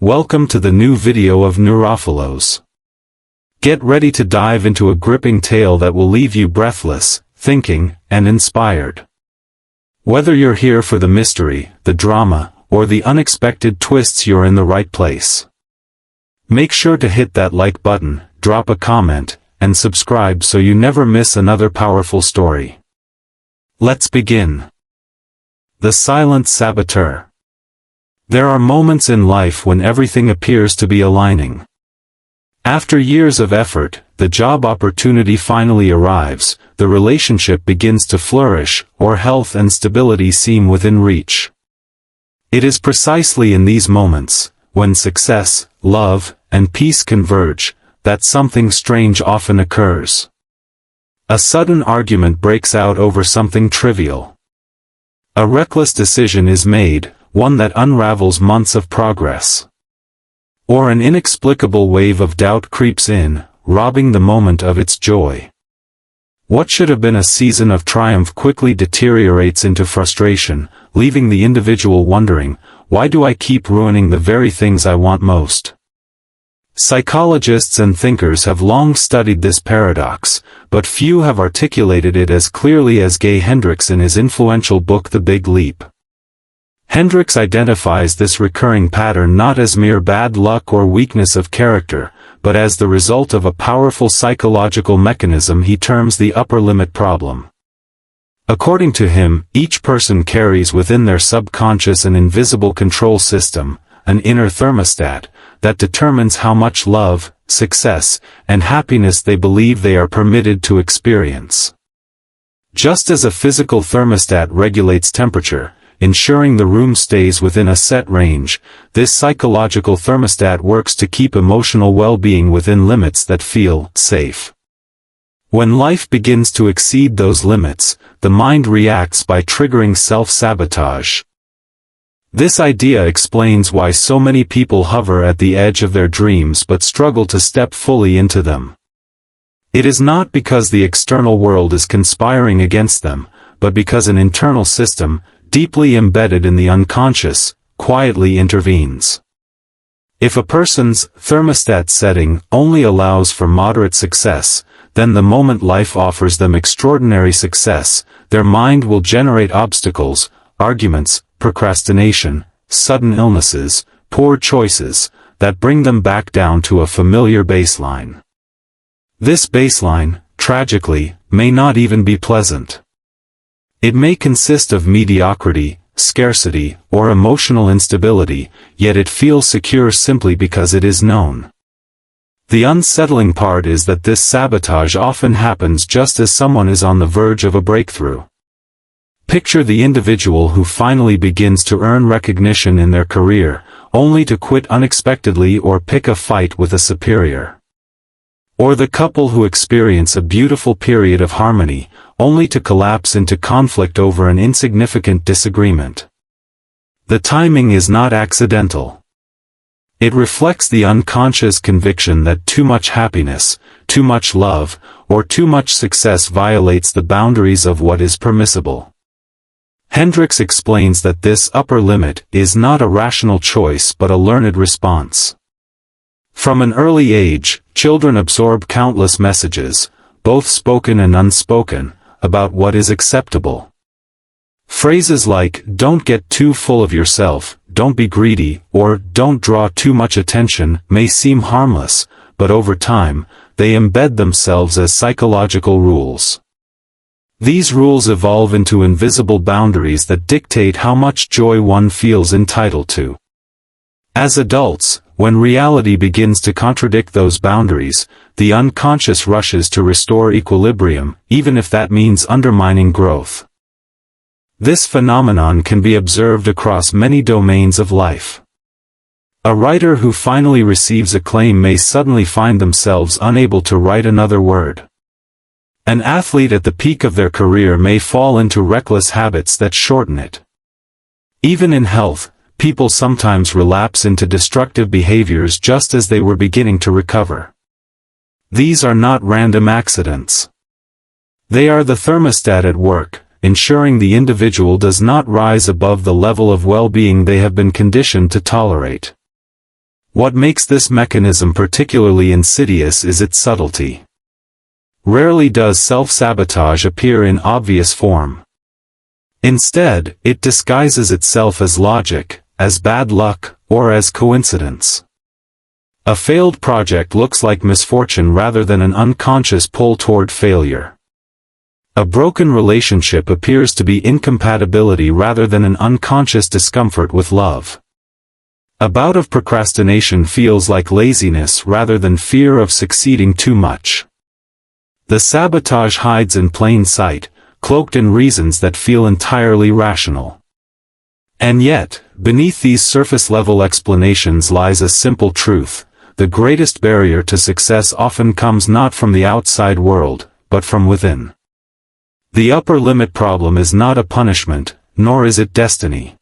Welcome to the new video of NeuroPhilos. Get ready to dive into a gripping tale that will leave you breathless, thinking, and inspired. Whether you're here for the mystery, the drama, or the unexpected twists, you're in the right place. Make sure to hit that like button, drop a comment, and subscribe so you never miss another powerful story. Let's begin. The silent saboteur. There are moments in life when everything appears to be aligning. After years of effort, the job opportunity finally arrives, the relationship begins to flourish, or health and stability seem within reach. It is precisely in these moments, when success, love, and peace converge, that something strange often occurs. A sudden argument breaks out over something trivial. A reckless decision is made, one that unravels months of progress. Or an inexplicable wave of doubt creeps in, robbing the moment of its joy. What should have been a season of triumph quickly deteriorates into frustration, leaving the individual wondering, why do I keep ruining the very things I want most? Psychologists and thinkers have long studied this paradox, but few have articulated it as clearly as Gay Hendrix in his influential book The Big Leap. Hendrix identifies this recurring pattern not as mere bad luck or weakness of character, but as the result of a powerful psychological mechanism he terms the upper limit problem. According to him, each person carries within their subconscious an invisible control system, an inner thermostat, that determines how much love, success, and happiness they believe they are permitted to experience. Just as a physical thermostat regulates temperature, ensuring the room stays within a set range, this psychological thermostat works to keep emotional well-being within limits that feel safe. When life begins to exceed those limits, the mind reacts by triggering self-sabotage. This idea explains why so many people hover at the edge of their dreams but struggle to step fully into them. It is not because the external world is conspiring against them, but because an internal system, deeply embedded in the unconscious, quietly intervenes. If a person's thermostat setting only allows for moderate success, then the moment life offers them extraordinary success, their mind will generate obstacles, arguments, procrastination, sudden illnesses, poor choices, that bring them back down to a familiar baseline. This baseline, tragically, may not even be pleasant. It may consist of mediocrity, scarcity, or emotional instability, yet it feels secure simply because it is known. The unsettling part is that this sabotage often happens just as someone is on the verge of a breakthrough. Picture the individual who finally begins to earn recognition in their career, only to quit unexpectedly or pick a fight with a superior. Or the couple who experience a beautiful period of harmony, only to collapse into conflict over an insignificant disagreement. The timing is not accidental. It reflects the unconscious conviction that too much happiness, too much love, or too much success violates the boundaries of what is permissible. Hendrix explains that this upper limit is not a rational choice but a learned response. From an early age, children absorb countless messages, both spoken and unspoken, about what is acceptable. Phrases like, "Don't get too full of yourself," "Don't be greedy," or "Don't draw too much attention," may seem harmless, but over time, they embed themselves as psychological rules. These rules evolve into invisible boundaries that dictate how much joy one feels entitled to. As adults, when reality begins to contradict those boundaries, the unconscious rushes to restore equilibrium, even if that means undermining growth. This phenomenon can be observed across many domains of life. A writer who finally receives acclaim may suddenly find themselves unable to write another word. An athlete at the peak of their career may fall into reckless habits that shorten it. Even in health, people sometimes relapse into destructive behaviors just as they were beginning to recover. These are not random accidents. They are the thermostat at work, ensuring the individual does not rise above the level of well-being they have been conditioned to tolerate. What makes this mechanism particularly insidious is its subtlety. Rarely does self-sabotage appear in obvious form. Instead, it disguises itself as logic, as bad luck, or as coincidence. A failed project looks like misfortune rather than an unconscious pull toward failure. A broken relationship appears to be incompatibility rather than an unconscious discomfort with love. A bout of procrastination feels like laziness rather than fear of succeeding too much. The sabotage hides in plain sight, cloaked in reasons that feel entirely rational. And yet, beneath these surface-level explanations lies a simple truth: the greatest barrier to success often comes not from the outside world, but from within. The upper limit problem is not a punishment, nor is it destiny.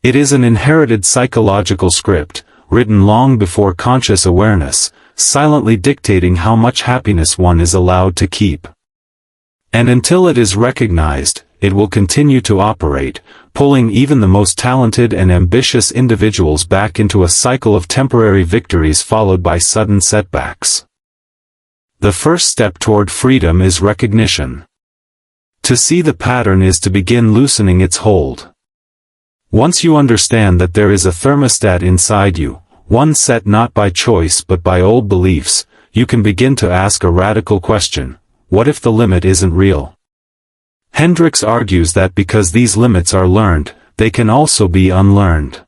It is an inherited psychological script, written long before conscious awareness, silently dictating how much happiness one is allowed to keep. And until it is recognized, it will continue to operate, pulling even the most talented and ambitious individuals back into a cycle of temporary victories followed by sudden setbacks. The first step toward freedom is recognition. To see the pattern is to begin loosening its hold. Once you understand that there is a thermostat inside you, one set not by choice but by old beliefs, you can begin to ask a radical question: what if the limit isn't real? Hendrix argues that because these limits are learned, they can also be unlearned.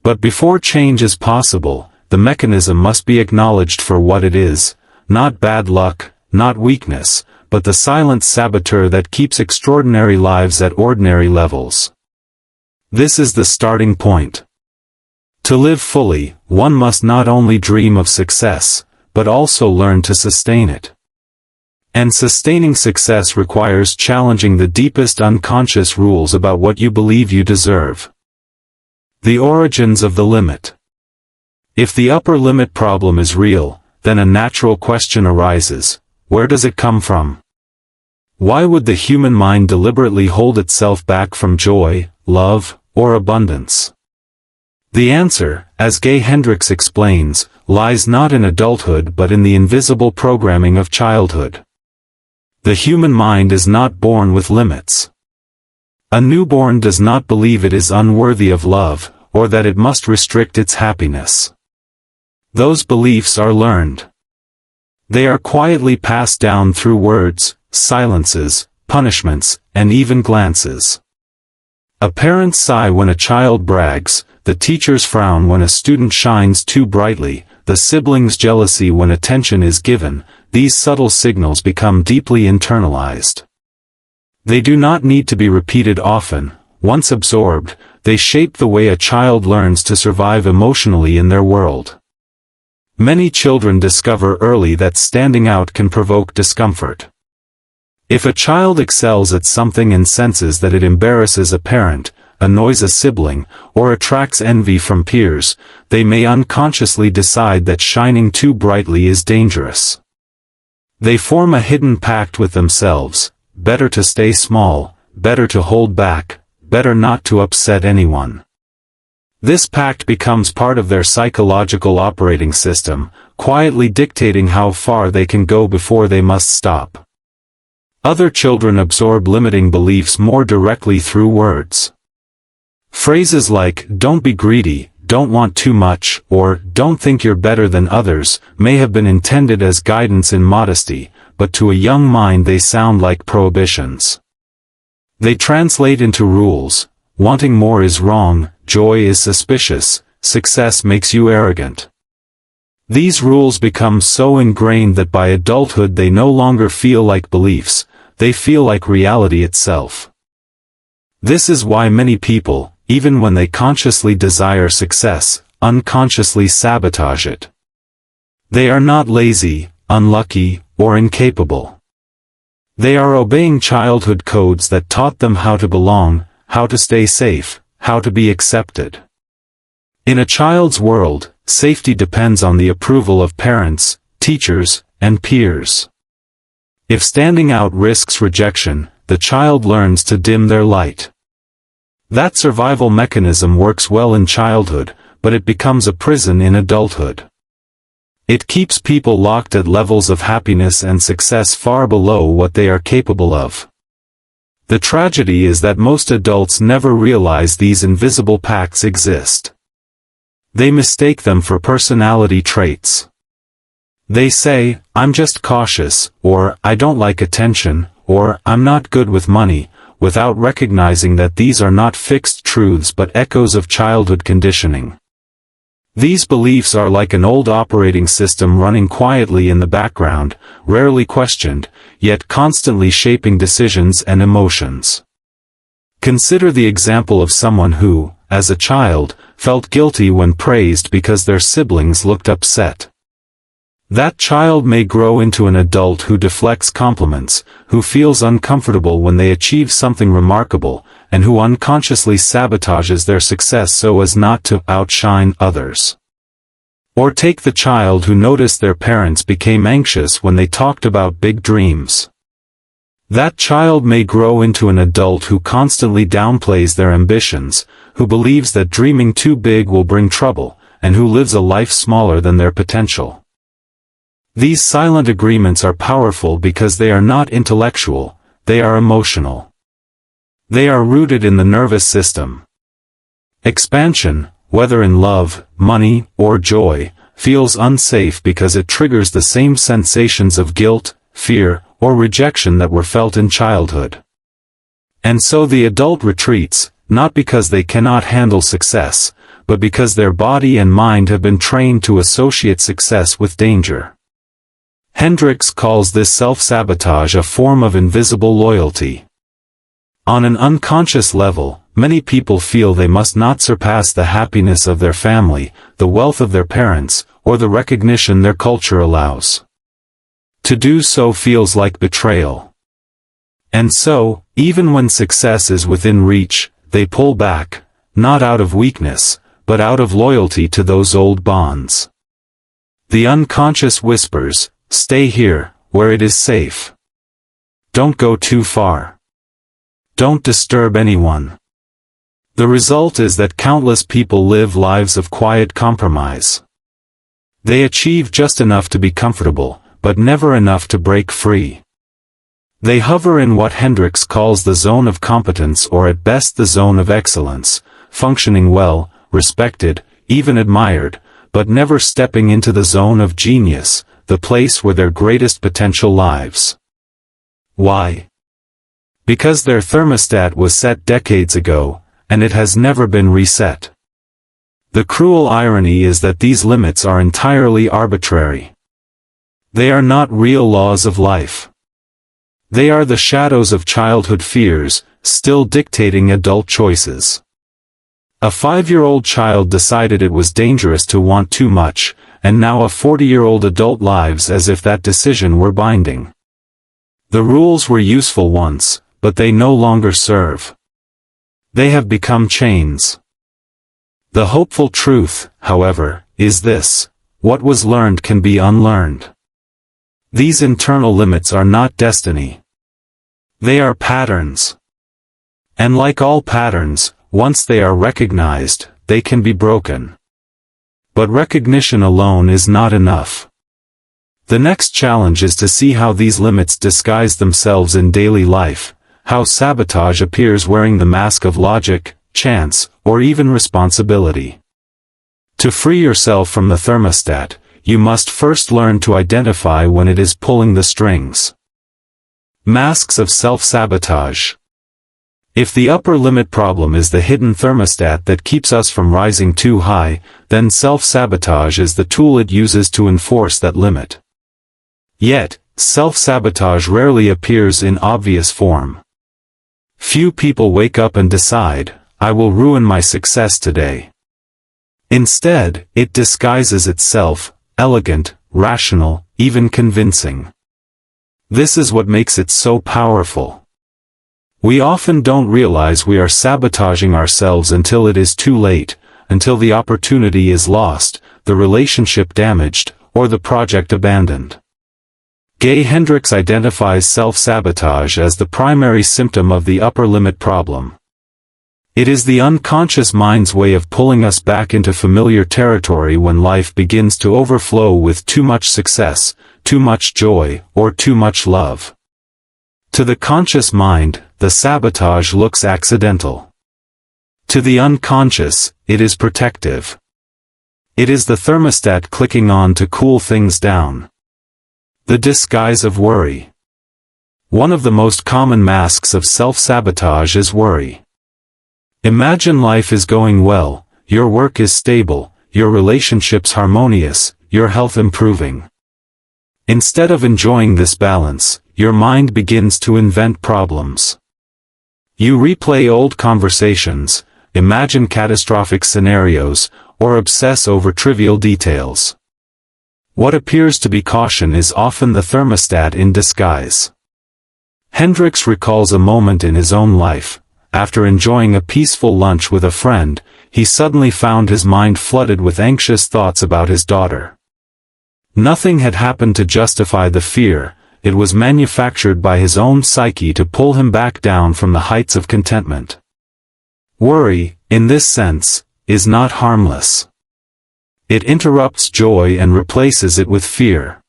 But before change is possible, the mechanism must be acknowledged for what it is: not bad luck, not weakness, but the silent saboteur that keeps extraordinary lives at ordinary levels. This is the starting point. To live fully, one must not only dream of success, but also learn to sustain it. And sustaining success requires challenging the deepest unconscious rules about what you believe you deserve. The origins of the limit. If the upper limit problem is real, then a natural question arises: where does it come from? Why would the human mind deliberately hold itself back from joy, love, or abundance? The answer, as Gay Hendrix explains, lies not in adulthood but in the invisible programming of childhood. The human mind is not born with limits. A newborn does not believe it is unworthy of love, or that it must restrict its happiness. Those beliefs are learned. They are quietly passed down through words, silences, punishments, and even glances. A parent's sigh when a child brags, the teacher's frown when a student shines too brightly, the sibling's jealousy when attention is given. These subtle signals become deeply internalized. They do not need to be repeated often. Once absorbed, they shape the way a child learns to survive emotionally in their world. Many children discover early that standing out can provoke discomfort. If a child excels at something and senses that it embarrasses a parent, annoys a sibling, or attracts envy from peers, they may unconsciously decide that shining too brightly is dangerous. They form a hidden pact with themselves: better to stay small, better to hold back, better not to upset anyone. This pact becomes part of their psychological operating system, quietly dictating how far they can go before they must stop. Other children absorb limiting beliefs more directly through words. Phrases like "don't be greedy," "don't want too much," or "don't think you're better than others" may have been intended as guidance in modesty, but to a young mind they sound like prohibitions. They translate into rules: wanting more is wrong, joy is suspicious, success makes you arrogant. These rules become so ingrained that by adulthood they no longer feel like beliefs, they feel like reality itself. This is why many people, even when they consciously desire success, unconsciously sabotage it. They are not lazy, unlucky, or incapable. They are obeying childhood codes that taught them how to belong, how to stay safe, how to be accepted. In a child's world, safety depends on the approval of parents, teachers, and peers. If standing out risks rejection, the child learns to dim their light. That survival mechanism works well in childhood, but it becomes a prison in adulthood. It keeps people locked at levels of happiness and success far below what they are capable of. The tragedy is that most adults never realize these invisible pacts exist. They mistake them for personality traits. They say, "I'm just cautious," or "I don't like attention," or "I'm not good with money," without recognizing that these are not fixed truths but echoes of childhood conditioning. These beliefs are like an old operating system running quietly in the background, rarely questioned, yet constantly shaping decisions and emotions. Consider the example of someone who, as a child, felt guilty when praised because their siblings looked upset. That child may grow into an adult who deflects compliments, who feels uncomfortable when they achieve something remarkable, and who unconsciously sabotages their success so as not to outshine others. Or take the child who noticed their parents became anxious when they talked about big dreams. That child may grow into an adult who constantly downplays their ambitions, who believes that dreaming too big will bring trouble, and who lives a life smaller than their potential. These silent agreements are powerful because they are not intellectual, they are emotional. They are rooted in the nervous system. Expansion, whether in love, money, or joy, feels unsafe because it triggers the same sensations of guilt, fear, or rejection that were felt in childhood. And so the adult retreats, not because they cannot handle success, but because their body and mind have been trained to associate success with danger. Hendrix calls this self-sabotage a form of invisible loyalty. On an unconscious level, many people feel they must not surpass the happiness of their family, the wealth of their parents, or the recognition their culture allows. To do so feels like betrayal. And so, even when success is within reach, they pull back, not out of weakness, but out of loyalty to those old bonds. The unconscious whispers, "Stay here, where it is safe. Don't go too far. Don't disturb anyone." The result is that countless people live lives of quiet compromise. They achieve just enough to be comfortable, but never enough to break free. They hover in what Hendrix calls the zone of competence, or at best the zone of excellence, functioning well, respected, even admired, but never stepping into the zone of genius, the place where their greatest potential lives. Why? Because their thermostat was set decades ago, and it has never been reset. The cruel irony is that these limits are entirely arbitrary. They are not real laws of life. They are the shadows of childhood fears, still dictating adult choices. A 5-year-old child decided it was dangerous to want too much, and now a 40-year-old adult lives as if that decision were binding. The rules were useful once, but they no longer serve. They have become chains. The hopeful truth, however, is this: what was learned can be unlearned. These internal limits are not destiny. They are patterns. And like all patterns, once they are recognized, they can be broken. But recognition alone is not enough. The next challenge is to see how these limits disguise themselves in daily life, how sabotage appears wearing the mask of logic, chance, or even responsibility. To free yourself from the thermostat, you must first learn to identify when it is pulling the strings. Masks of self-sabotage. If the upper limit problem is the hidden thermostat that keeps us from rising too high, then self-sabotage is the tool it uses to enforce that limit. Yet, self-sabotage rarely appears in obvious form. Few people wake up and decide, "I will ruin my success today." Instead, it disguises itself, elegant, rational, even convincing. This is what makes it so powerful. We often don't realize we are sabotaging ourselves until it is too late, until the opportunity is lost, the relationship damaged, or the project abandoned. Gay Hendrix identifies self-sabotage as the primary symptom of the upper limit problem. It is the unconscious mind's way of pulling us back into familiar territory when life begins to overflow with too much success, too much joy, or too much love. To the conscious mind, the sabotage looks accidental. To the unconscious, it is protective. It is the thermostat clicking on to cool things down. The disguise of worry. One of the most common masks of self-sabotage is worry. Imagine life is going well, your work is stable, your relationships harmonious, your health improving. Instead of enjoying this balance, your mind begins to invent problems. You replay old conversations, imagine catastrophic scenarios, or obsess over trivial details. What appears to be caution is often the thermostat in disguise. Hendrix recalls a moment in his own life. After enjoying a peaceful lunch with a friend, he suddenly found his mind flooded with anxious thoughts about his daughter. Nothing had happened to justify the fear, it was manufactured by his own psyche to pull him back down from the heights of contentment. Worry, in this sense, is not harmless. It interrupts joy and replaces it with fear.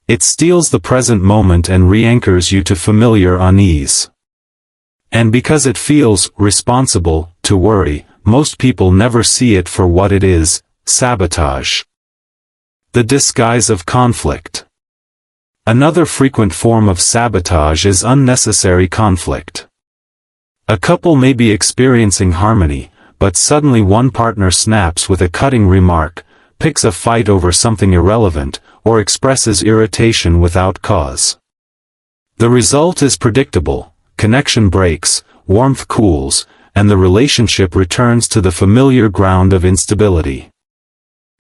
It steals the present moment and re-anchors you to familiar unease. And because it feels responsible to worry, most people never see it for what it is: sabotage. The disguise of conflict. Another frequent form of sabotage is unnecessary conflict. A couple may be experiencing harmony, but suddenly one partner snaps with a cutting remark, picks a fight over something irrelevant, or expresses irritation without cause. The result is predictable: connection breaks, warmth cools, and the relationship returns to the familiar ground of instability.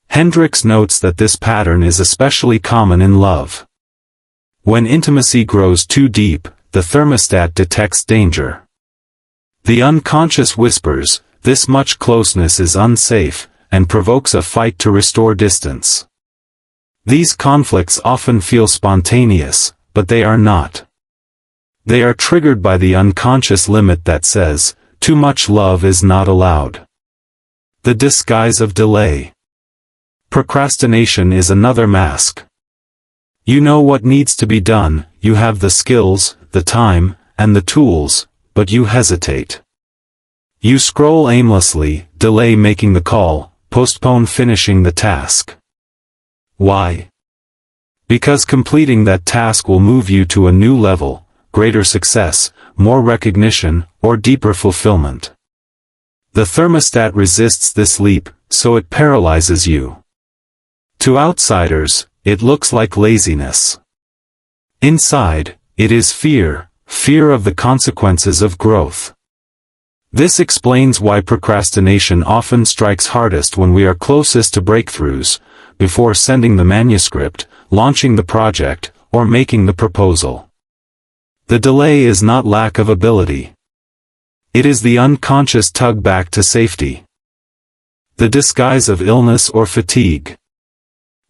Hendrix notes that this pattern is especially common in love. When intimacy grows too deep, the thermostat detects danger. The unconscious whispers, "This much closeness is unsafe," and provokes a fight to restore distance. These conflicts often feel spontaneous, but they are not. They are triggered by the unconscious limit that says, too much love is not allowed. The disguise of delay. Procrastination is another mask. You know what needs to be done, you have the skills, the time, and the tools, but you hesitate. You scroll aimlessly, delay making the call, postpone finishing the task. Why? Because completing that task will move you to a new level, greater success, more recognition, or deeper fulfillment. The thermostat resists this leap, so it paralyzes you. To outsiders, it looks like laziness. Inside, it is fear, fear of the consequences of growth. This explains why procrastination often strikes hardest when we are closest to breakthroughs, before sending the manuscript, launching the project, or making the proposal. The delay is not lack of ability. It is the unconscious tug back to safety. The disguise of illness or fatigue.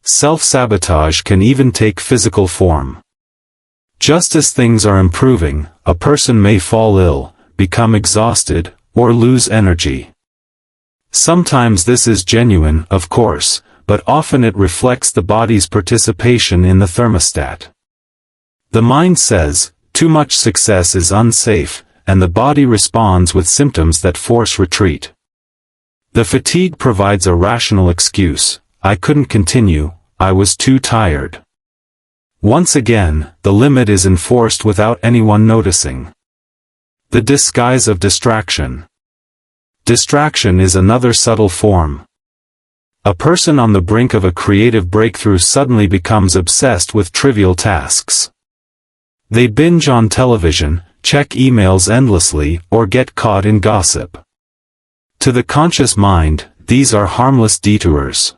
Self-sabotage can even take physical form. Just as things are improving, a person may fall ill, become exhausted, or lose energy. Sometimes this is genuine, of course, but often it reflects the body's participation in the thermostat. The mind says, too much success is unsafe, and the body responds with symptoms that force retreat. The fatigue provides a rational excuse: I couldn't continue, I was too tired. Once again, the limit is enforced without anyone noticing. The disguise of distraction. Distraction is another subtle form. A person on the brink of a creative breakthrough suddenly becomes obsessed with trivial tasks. They binge on television, check emails endlessly, or get caught in gossip. To the conscious mind, these are harmless detours.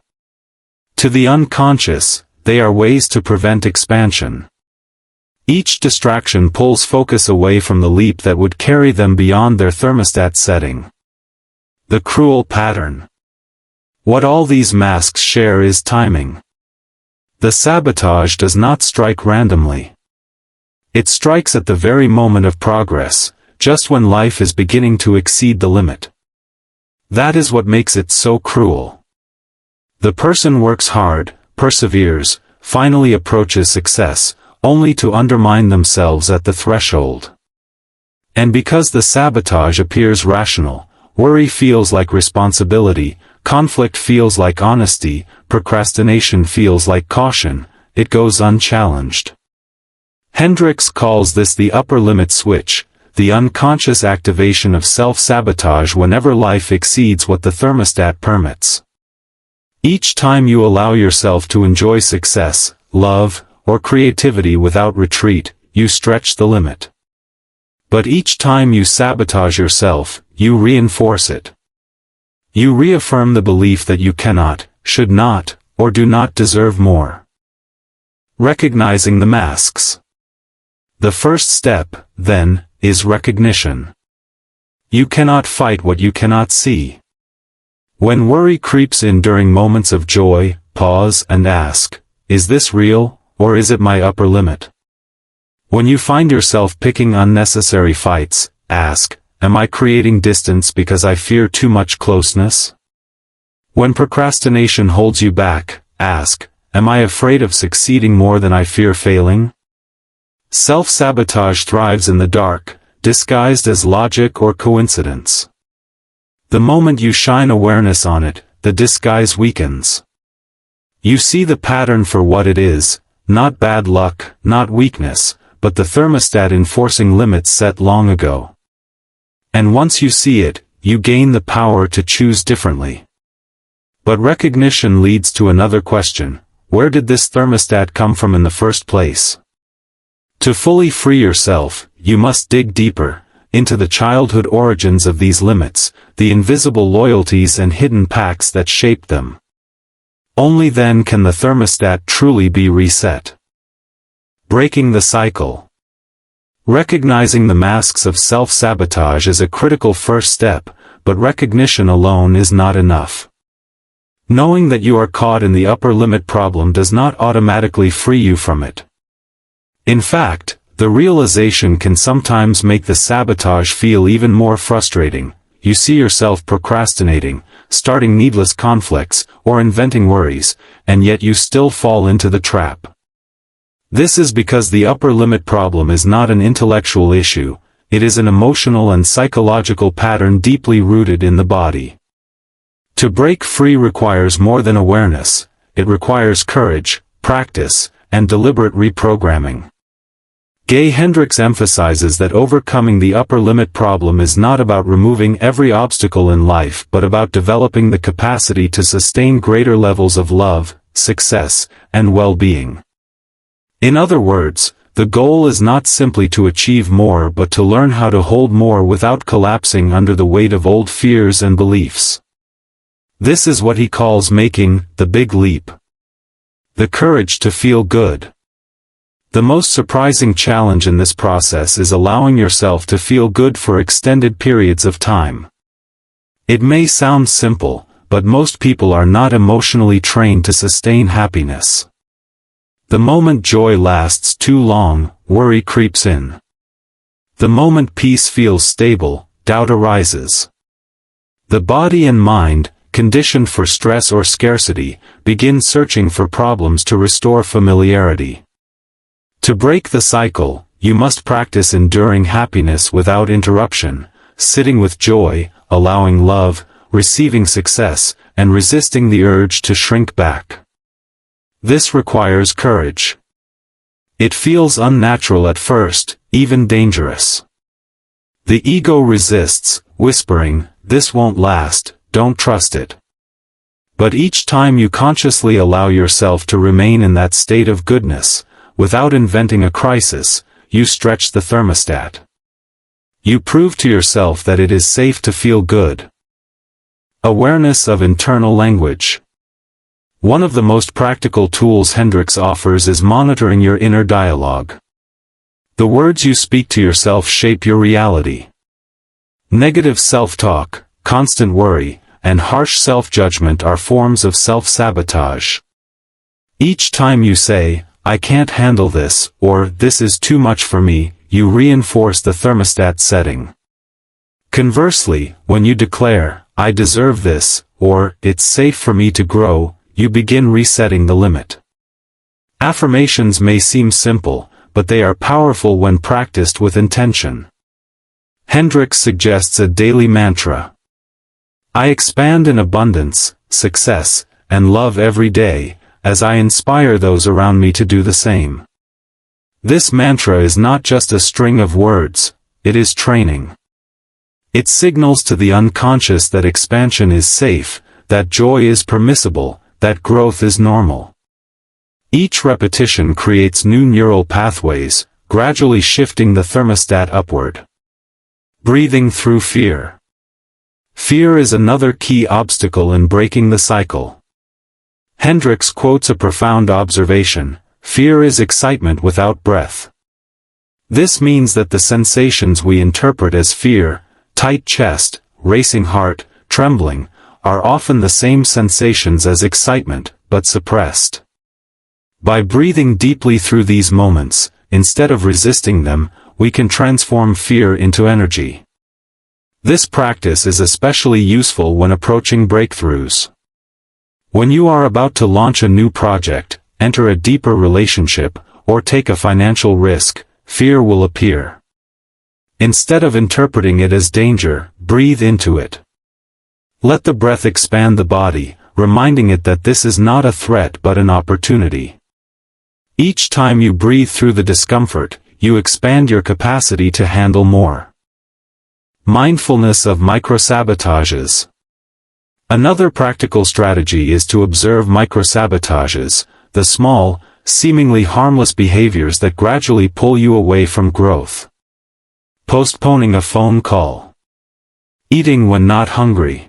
To the unconscious, they are ways to prevent expansion. Each distraction pulls focus away from the leap that would carry them beyond their thermostat setting. The cruel pattern. What all these masks share is timing. The sabotage does not strike randomly. It strikes at the very moment of progress, just when life is beginning to exceed the limit. That is what makes it so cruel. The person works hard, perseveres, finally approaches success, only to undermine themselves at the threshold. And because the sabotage appears rational, worry feels like responsibility, conflict feels like honesty, procrastination feels like caution, it goes unchallenged. Hendrix calls this the upper limit switch, the unconscious activation of self-sabotage whenever life exceeds what the thermostat permits. Each time you allow yourself to enjoy success, love, or creativity without retreat, you stretch the limit. But each time you sabotage yourself, you reinforce it. You reaffirm the belief that you cannot, should not, or do not deserve more. Recognizing the masks. The first step, then, is recognition. You cannot fight what you cannot see. When worry creeps in during moments of joy, pause and ask, is this real, or is it my upper limit? When you find yourself picking unnecessary fights, ask, am I creating distance because I fear too much closeness? When procrastination holds you back, ask, am I afraid of succeeding more than I fear failing? Self-sabotage thrives in the dark, disguised as logic or coincidence. The moment you shine awareness on it, the disguise weakens. You see the pattern for what it is, not bad luck, not weakness, but the thermostat enforcing limits set long ago. And once you see it, you gain the power to choose differently. But recognition leads to another question: where did this thermostat come from in the first place? To fully free yourself, you must dig deeper, into the childhood origins of these limits, the invisible loyalties and hidden pacts that shaped them. Only then can the thermostat truly be reset. Breaking the cycle. Recognizing the masks of self-sabotage is a critical first step, but recognition alone is not enough. Knowing that you are caught in the upper limit problem does not automatically free you from it. In fact, the realization can sometimes make the sabotage feel even more frustrating. You see yourself procrastinating, starting needless conflicts, or inventing worries, and yet you still fall into the trap. This is because the upper limit problem is not an intellectual issue, it is an emotional and psychological pattern deeply rooted in the body. To break free requires more than awareness, it requires courage, practice, and deliberate reprogramming. Gay Hendrix emphasizes that overcoming the upper limit problem is not about removing every obstacle in life but about developing the capacity to sustain greater levels of love, success, and well-being. In other words, the goal is not simply to achieve more but to learn how to hold more without collapsing under the weight of old fears and beliefs. This is what he calls making the big leap. The courage to feel good. The most surprising challenge in this process is allowing yourself to feel good for extended periods of time. It may sound simple, but most people are not emotionally trained to sustain happiness. The moment joy lasts too long, worry creeps in. The moment peace feels stable, doubt arises. The body and mind, conditioned for stress or scarcity, begin searching for problems to restore familiarity. To break the cycle, you must practice enduring happiness without interruption, sitting with joy, allowing love, receiving success, and resisting the urge to shrink back. This requires courage. It feels unnatural at first, even dangerous. The ego resists, whispering, "This won't last, don't trust it." But each time you consciously allow yourself to remain in that state of goodness, without inventing a crisis, you stretch the thermostat. You prove to yourself that it is safe to feel good. Awareness of internal language. One of the most practical tools Hendrix offers is monitoring your inner dialogue. The words you speak to yourself shape your reality. Negative self-talk, constant worry, and harsh self-judgment are forms of self-sabotage. Each time you say, "I can't handle this," or "this is too much for me," you reinforce the thermostat setting. Conversely, when you declare, "I deserve this," or "It's safe for me to grow," you begin resetting the limit. Affirmations may seem simple, but they are powerful when practiced with intention. Hendrix suggests a daily mantra. I expand in abundance, success, and love every day, as I inspire those around me to do the same. This mantra is not just a string of words, it is training. It signals to the unconscious that expansion is safe, that joy is permissible, that growth is normal. Each repetition creates new neural pathways, gradually shifting the thermostat upward. Breathing through fear. Fear is another key obstacle in breaking the cycle. Hendrix quotes a profound observation: fear is excitement without breath. This means that the sensations we interpret as fear, tight chest, racing heart, trembling, are often the same sensations as excitement, but suppressed. By breathing deeply through these moments, instead of resisting them, we can transform fear into energy. This practice is especially useful when approaching breakthroughs. When you are about to launch a new project, enter a deeper relationship, or take a financial risk, fear will appear. Instead of interpreting it as danger, breathe into it. Let the breath expand the body, reminding it that this is not a threat but an opportunity. Each time you breathe through the discomfort, you expand your capacity to handle more. Mindfulness of microsabotages. Another practical strategy is to observe microsabotages, the small, seemingly harmless behaviors that gradually pull you away from growth. Postponing a phone call. Eating when not hungry.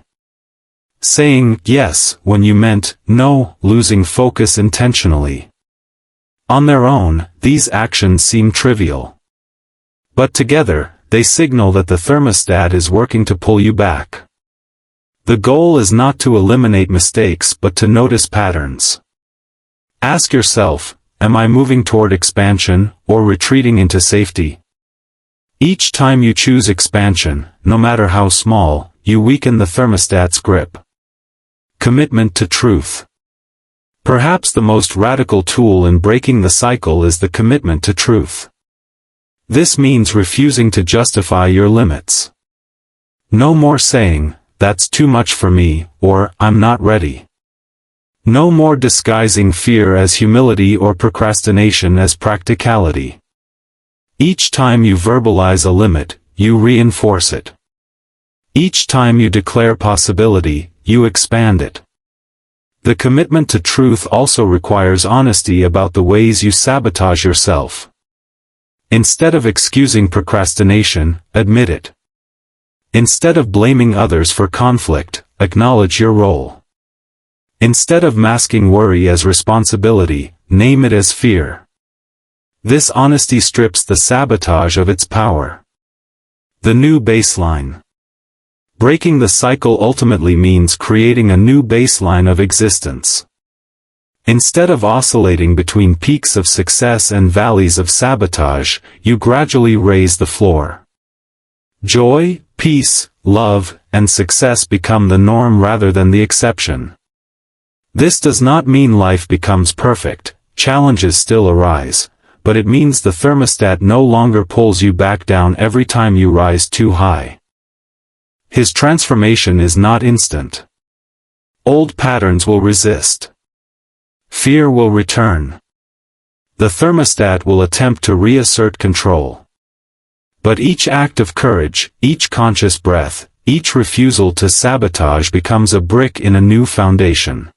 Saying yes when you meant no, losing focus intentionally. On their own, these actions seem trivial. But together, they signal that the thermostat is working to pull you back. The goal is not to eliminate mistakes but to notice patterns. Ask yourself, am I moving toward expansion, or retreating into safety? Each time you choose expansion, no matter how small, you weaken the thermostat's grip. Commitment to truth. Perhaps the most radical tool in breaking the cycle is the commitment to truth. This means refusing to justify your limits. No more saying, "That's too much for me," or "I'm not ready." No more disguising fear as humility or procrastination as practicality. Each time you verbalize a limit, you reinforce it. Each time you declare possibility, you expand it. The commitment to truth also requires honesty about the ways you sabotage yourself. Instead of excusing procrastination, admit it. Instead of blaming others for conflict, acknowledge your role. Instead of masking worry as responsibility, name it as fear. This honesty strips the sabotage of its power. The new baseline. Breaking the cycle ultimately means creating a new baseline of existence. Instead of oscillating between peaks of success and valleys of sabotage, you gradually raise the floor. Joy, peace, love, and success become the norm rather than the exception. This does not mean life becomes perfect, challenges still arise, but it means the thermostat no longer pulls you back down every time you rise too high. His transformation is not instant. Old patterns will resist. Fear will return. The thermostat will attempt to reassert control. But each act of courage, each conscious breath, each refusal to sabotage becomes a brick in a new foundation.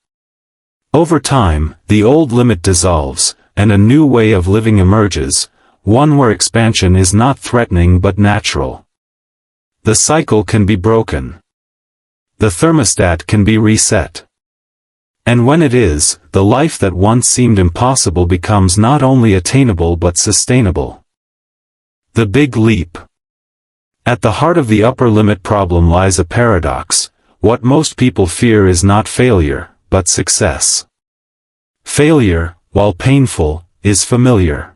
Over time, the old limit dissolves, and a new way of living emerges, one where expansion is not threatening but natural. The cycle can be broken. The thermostat can be reset. And when it is, the life that once seemed impossible becomes not only attainable but sustainable. The big leap. At the heart of the upper limit problem lies a paradox. What most people fear is not failure, but success. Failure, while painful, is familiar.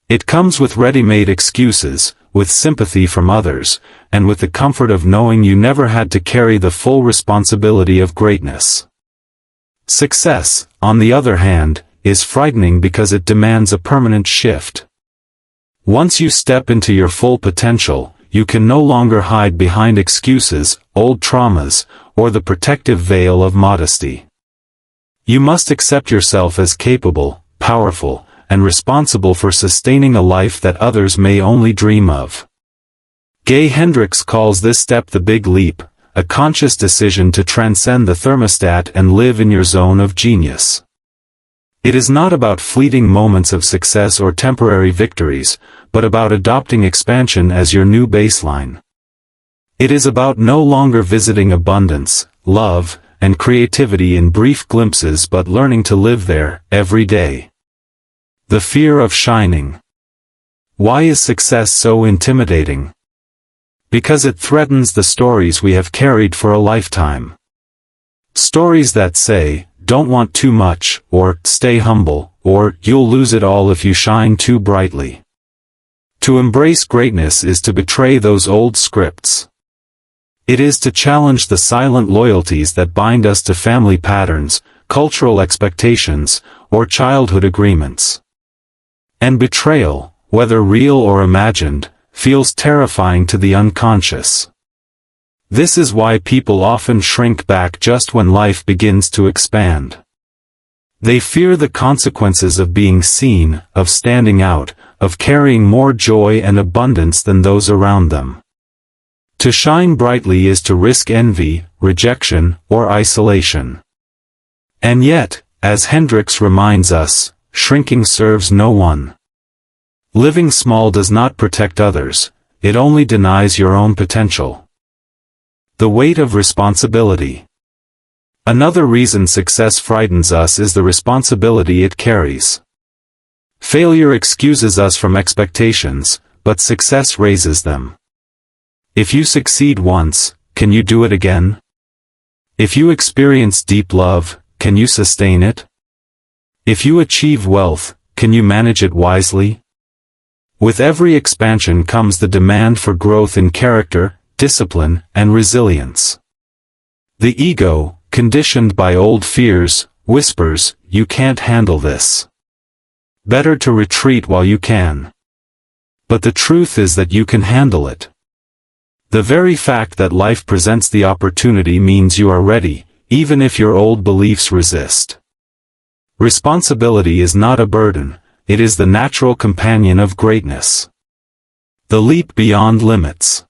It comes with ready-made excuses, with sympathy from others, and with the comfort of knowing you never had to carry the full responsibility of greatness. Success, on the other hand, is frightening because it demands a permanent shift. Once you step into your full potential, you can no longer hide behind excuses, old traumas, or the protective veil of modesty. You must accept yourself as capable, powerful, and responsible for sustaining a life that others may only dream of. Gay Hendrix calls this step the big leap, a conscious decision to transcend the thermostat and live in your zone of genius. It is not about fleeting moments of success or temporary victories, but about adopting expansion as your new baseline. It is about no longer visiting abundance, love, and creativity in brief glimpses but learning to live there, every day. The fear of shining. Why is success so intimidating? Because it threatens the stories we have carried for a lifetime. Stories that say, don't want too much, or stay humble, or you'll lose it all if you shine too brightly. To embrace greatness is to betray those old scripts. It is to challenge the silent loyalties that bind us to family patterns, cultural expectations, or childhood agreements. And betrayal, whether real or imagined, feels terrifying to the unconscious. This is why people often shrink back just when life begins to expand. They fear the consequences of being seen, of standing out, of carrying more joy and abundance than those around them. To shine brightly is to risk envy, rejection, or isolation. And yet, as Hendrix reminds us, shrinking serves no one. Living small does not protect others, it only denies your own potential. The weight of responsibility. Another reason success frightens us is the responsibility it carries. Failure excuses us from expectations, but success raises them. If you succeed once, can you do it again? If you experience deep love, can you sustain it? If you achieve wealth, can you manage it wisely? With every expansion comes the demand for growth in character, discipline, and resilience. The ego, conditioned by old fears, whispers, "You can't handle this. Better to retreat while you can." But the truth is that you can handle it. The very fact that life presents the opportunity means you are ready, even if your old beliefs resist. Responsibility is not a burden, it is the natural companion of greatness. The leap beyond limits.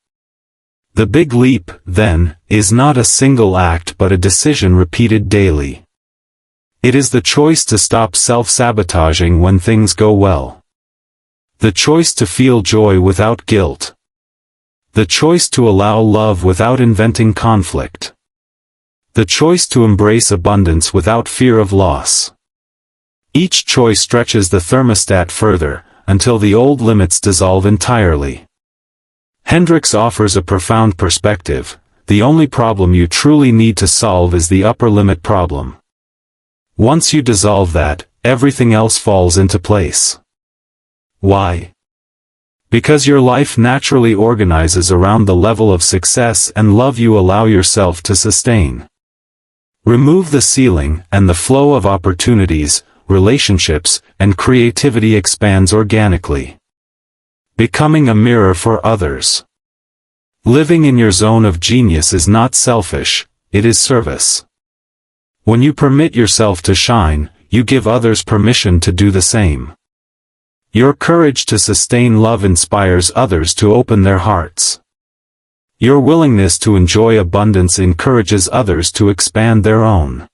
The big leap, then, is not a single act but a decision repeated daily. It is the choice to stop self-sabotaging when things go well. The choice to feel joy without guilt. The choice to allow love without inventing conflict. The choice to embrace abundance without fear of loss. Each choice stretches the thermostat further, until the old limits dissolve entirely. Hendrix offers a profound perspective: the only problem you truly need to solve is the upper limit problem. Once you dissolve that, everything else falls into place. Why? Because your life naturally organizes around the level of success and love you allow yourself to sustain. Remove the ceiling, and the flow of opportunities, relationships, and creativity expands organically. Becoming a mirror for others. Living in your zone of genius is not selfish, it is service. When you permit yourself to shine, you give others permission to do the same. Your courage to sustain love inspires others to open their hearts. Your willingness to enjoy abundance encourages others to expand their own.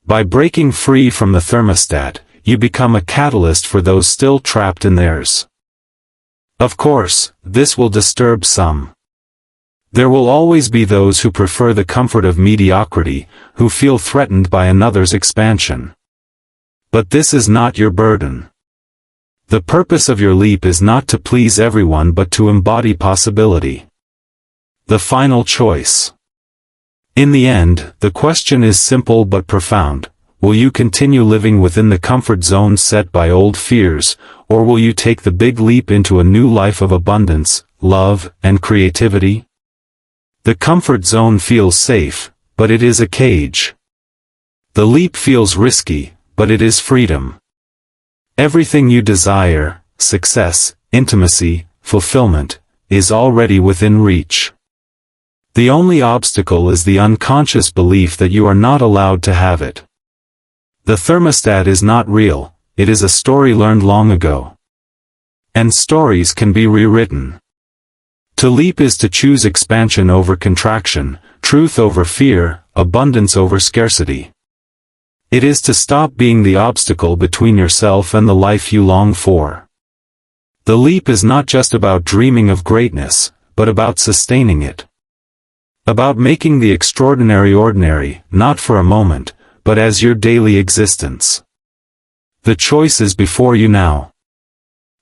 By breaking free from the thermostat, you become a catalyst for those still trapped in theirs. Of course, this will disturb some. There will always be those who prefer the comfort of mediocrity, who feel threatened by another's expansion. But this is not your burden. The purpose of your leap is not to please everyone but to embody possibility. The final choice. In the end, the question is simple but profound: Will you continue living within the comfort zone set by old fears, or will you take the big leap into a new life of abundance, love, and creativity? The comfort zone feels safe, but it is a cage. The leap feels risky, but it is freedom. Everything you desire, success, intimacy, fulfillment, is already within reach. The only obstacle is the unconscious belief that you are not allowed to have it. The thermostat is not real, it is a story learned long ago. And stories can be rewritten. To leap is to choose expansion over contraction, truth over fear, abundance over scarcity. It is to stop being the obstacle between yourself and the life you long for. The leap is not just about dreaming of greatness, but about sustaining it. About making the extraordinary ordinary, not for a moment, but as your daily existence. The choice is before you now.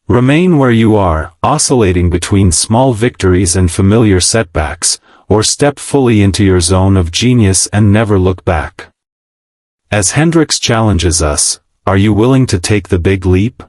Remain where you are, oscillating between small victories and familiar setbacks, or step fully into your zone of genius and never look back. As Hendrix challenges us, are you willing to take the big leap?